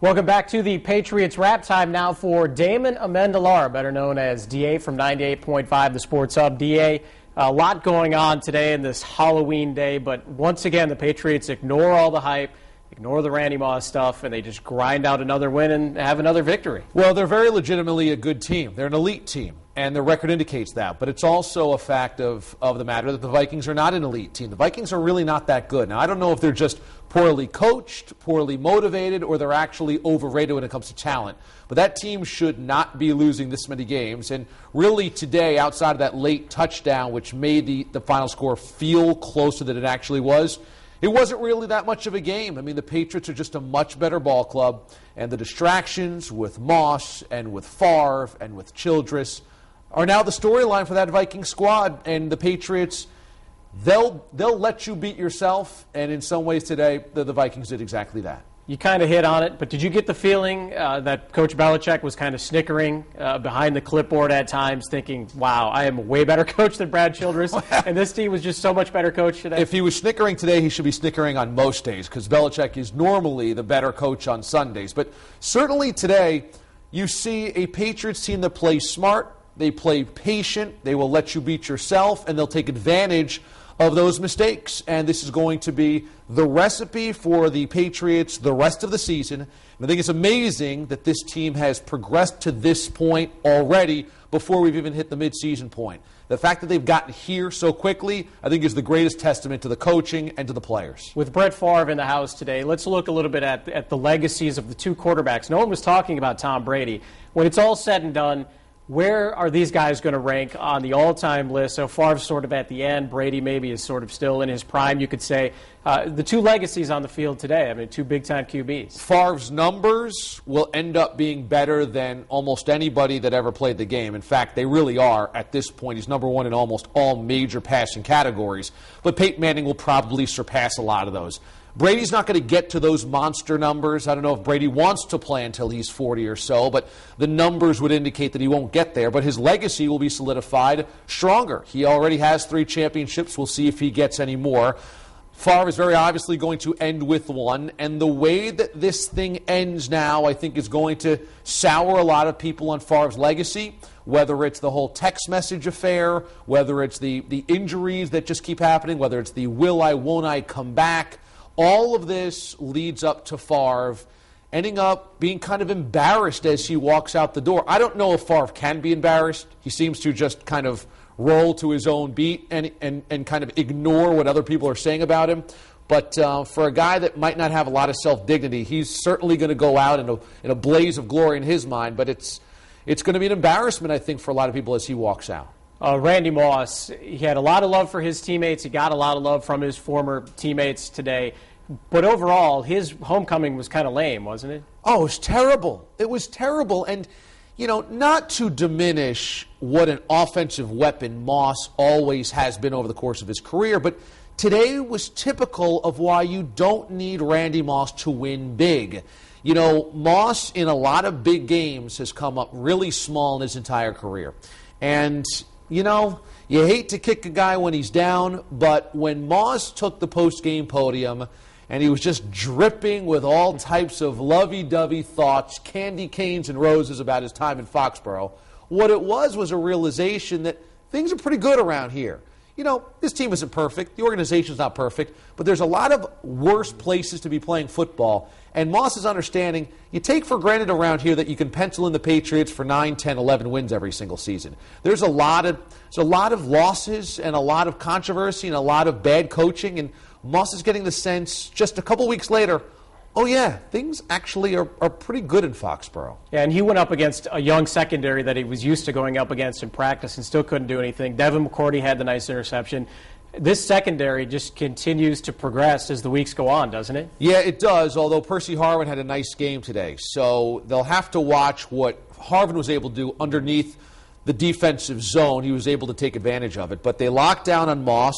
Welcome back to the Patriots wrap time now for Damon Amendolara, better known as DA from 98.5 The Sports Hub. DA, a lot going on today in this Halloween day, but once again, the Patriots ignore all the hype, ignore the Randy Moss stuff, and they just grind out another win and have another victory. Well, they're very legitimately a good team. They're an elite team, and their record indicates that. But it's also a fact of the matter that the Vikings are not an elite team. The Vikings are really not that good. Now, I don't know if they're just poorly coached, poorly motivated, or they're actually overrated when it comes to talent. But that team should not be losing this many games. And really today, outside of that late touchdown, which made the final score feel closer than it actually was, it wasn't really that much of a game. I mean, the Patriots are just a much better ball club, and the distractions with Moss and with Favre and with Childress are now the storyline for that Viking squad. And the Patriots, they'll let you beat yourself, and in some ways today, the Vikings did exactly that. You kind of hit on it, but did you get the feeling that Coach Belichick was kind of snickering behind the clipboard at times, thinking, wow, I am a way better coach than Brad Childress, and this team was just so much better coach today? If he was snickering today, he should be snickering on most days, because Belichick is normally the better coach on Sundays. But certainly today, you see a Patriots team that plays smart, they play patient, they will let you beat yourself, and they'll take advantage of those mistakes. And this is going to be the recipe for the Patriots the rest of the season. And I think it's amazing that this team has progressed to this point already before we've even hit the midseason point. The fact that they've gotten here so quickly, I think, is the greatest testament to the coaching and to the players. With Brett Favre in the house today, let's look a little bit at the legacies of the two quarterbacks. No one was talking about Tom Brady. When it's all said and done, where are these guys going to rank on the all-time list? So Favre's sort of at the end. Brady maybe is sort of still in his prime, you could say. The two legacies on the field today, I mean, two big-time QBs. Favre's numbers will end up being better than almost anybody that ever played the game. In fact, they really are at this point. He's number one in almost all major passing categories. But Peyton Manning will probably surpass a lot of those. Brady's not going to get to those monster numbers. I don't know if Brady wants to play until he's 40 or so, but the numbers would indicate that he won't get there. But his legacy will be solidified stronger. He already has 3 championships. We'll see if he gets any more. Favre is very obviously going to end with one, and the way that this thing ends now, I think, is going to sour a lot of people on Favre's legacy, whether it's the whole text message affair, whether it's the injuries that just keep happening, whether it's the will I, won't I come back. All of this leads up to Favre ending up being kind of embarrassed as he walks out the door. I don't know if Favre can be embarrassed. He seems to just kind of roll to his own beat and kind of ignore what other people are saying about him. But for a guy that might not have a lot of self-dignity, he's certainly going to go out in a blaze of glory in his mind. But it's going to be an embarrassment, I think, for a lot of people as he walks out. Randy Moss, he had a lot of love for his teammates. He got a lot of love from his former teammates today. But overall, his homecoming was kind of lame, wasn't it? Oh, it was terrible. It was terrible. And, you know, not to diminish what an offensive weapon Moss always has been over the course of his career, but today was typical of why you don't need Randy Moss to win big. You know, Moss in a lot of big games has come up really small in his entire career. And, you know, you hate to kick a guy when he's down, but when Moss took the post-game podium and he was just dripping with all types of lovey-dovey thoughts, candy canes and roses about his time in Foxborough, what it was a realization that things are pretty good around here. You know, this team isn't perfect. The organization's not perfect. But there's a lot of worse places to be playing football. And Moss is understanding, you take for granted around here that you can pencil in the Patriots for 9, 10, 11 wins every single season. There's a lot of losses and a lot of controversy and a lot of bad coaching. And Moss is getting the sense just a couple weeks later, oh yeah, things actually are pretty good in Foxborough. Yeah, and he went up against a young secondary that he was used to going up against in practice and still couldn't do anything. Devin McCourty had the nice interception. This secondary just continues to progress as the weeks go on, doesn't it? Yeah, it does, although Percy Harvin had a nice game today. So they'll have to watch what Harvin was able to do underneath the defensive zone. He was able to take advantage of it. But they locked down on Moss.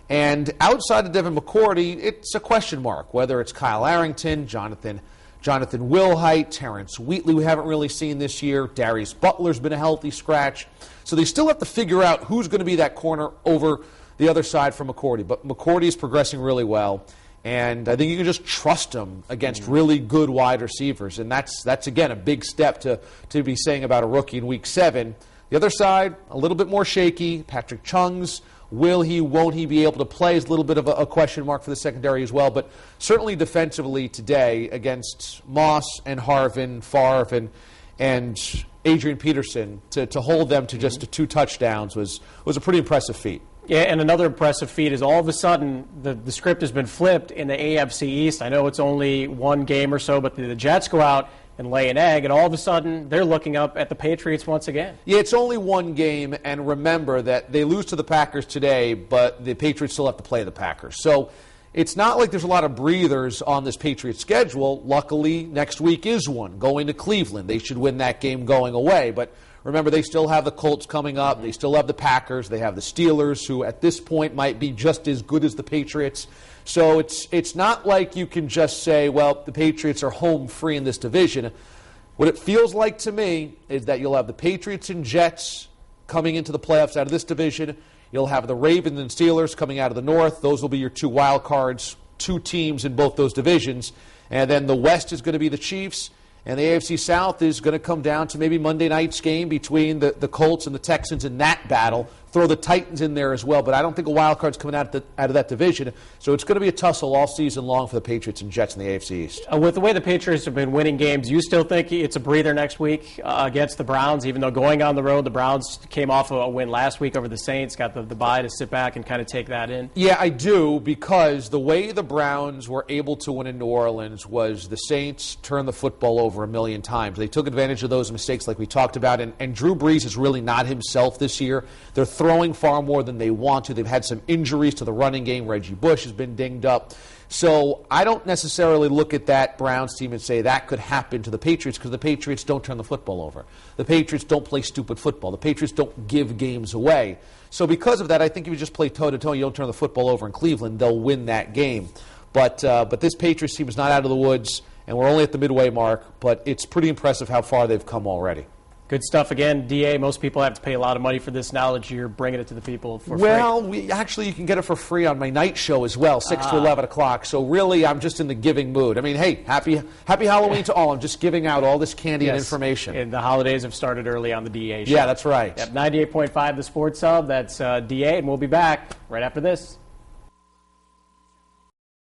And outside of Devin McCourty, it's a question mark, whether it's Kyle Arrington, Jonathan Wilhite, Terrence Wheatley we haven't really seen this year. Darius Butler's been a healthy scratch. So they still have to figure out who's going to be that corner over the other side from McCourty. But McCourty is progressing really well. And I think you can just trust him against really good wide receivers. And that's again, a big step to be saying about a rookie in Week 7. The other side, a little bit more shaky. Patrick Chung's, will he, won't he be able to play is a little bit of a question mark for the secondary as well. But certainly defensively today against Moss and Harvin, Favre, and Adrian Peterson, to hold them to just 2 touchdowns was a pretty impressive feat. Yeah, and another impressive feat is all of a sudden the script has been flipped in the AFC East. I know it's only one game or so, but the Jets go out and lay an egg, and all of a sudden they're looking up at the Patriots once again. Yeah, it's only one game, and remember that they lose to the Packers today, but the Patriots still have to play the Packers. So it's not like there's a lot of breathers on this Patriots schedule. Luckily, next week is one, going to Cleveland. They should win that game going away, but remember, they still have the Colts coming up. They still have the Packers. They have the Steelers, who at this point might be just as good as the Patriots. So it's not like you can just say, well, the Patriots are home free in this division. What it feels like to me is that you'll have the Patriots and Jets coming into the playoffs out of this division. You'll have the Ravens and Steelers coming out of the North. Those will be your 2 wild cards, 2 teams in both those divisions. And then the West is going to be the Chiefs. And the AFC South is going to come down to maybe Monday night's game between the Colts and the Texans in that battle. Throw the Titans in there as well, but I don't think a wild card's coming out of that division. So it's going to be a tussle all season long for the Patriots and Jets in the AFC East. With the way the Patriots have been winning games, you still think it's a breather next week against the Browns, even though going on the road, the Browns came off a win last week over the Saints, got the bye to sit back and kind of take that in? Yeah, I do, because the way the Browns were able to win in New Orleans was the Saints turned the football over a million times. They took advantage of those mistakes like we talked about, and Drew Brees is really not himself this year. They're throwing far more than they want to. They've had some injuries to the running game. Reggie Bush has been dinged up. So I don't necessarily look at that Browns team and say that could happen to the Patriots, because the Patriots don't turn the football over. The Patriots don't play stupid football. The Patriots don't give games away. So because of that, I think if you just play toe-to-toe and you don't turn the football over in Cleveland, they'll win that game. But this Patriots team is not out of the woods, and we're only at the midway mark, but it's pretty impressive how far they've come already. Good stuff. Again, DA, most people have to pay a lot of money for this knowledge. You're bringing it to the people for free. Well, you can get it for free on my night show as well, 6 to 11 o'clock. So really, I'm just in the giving mood. I mean, hey, happy Halloween to all. I'm just giving out all this candy and information. And the holidays have started early on the DA show. Yeah, that's right. Yep, 98.5 The Sports Hub. That's DA, and we'll be back right after this.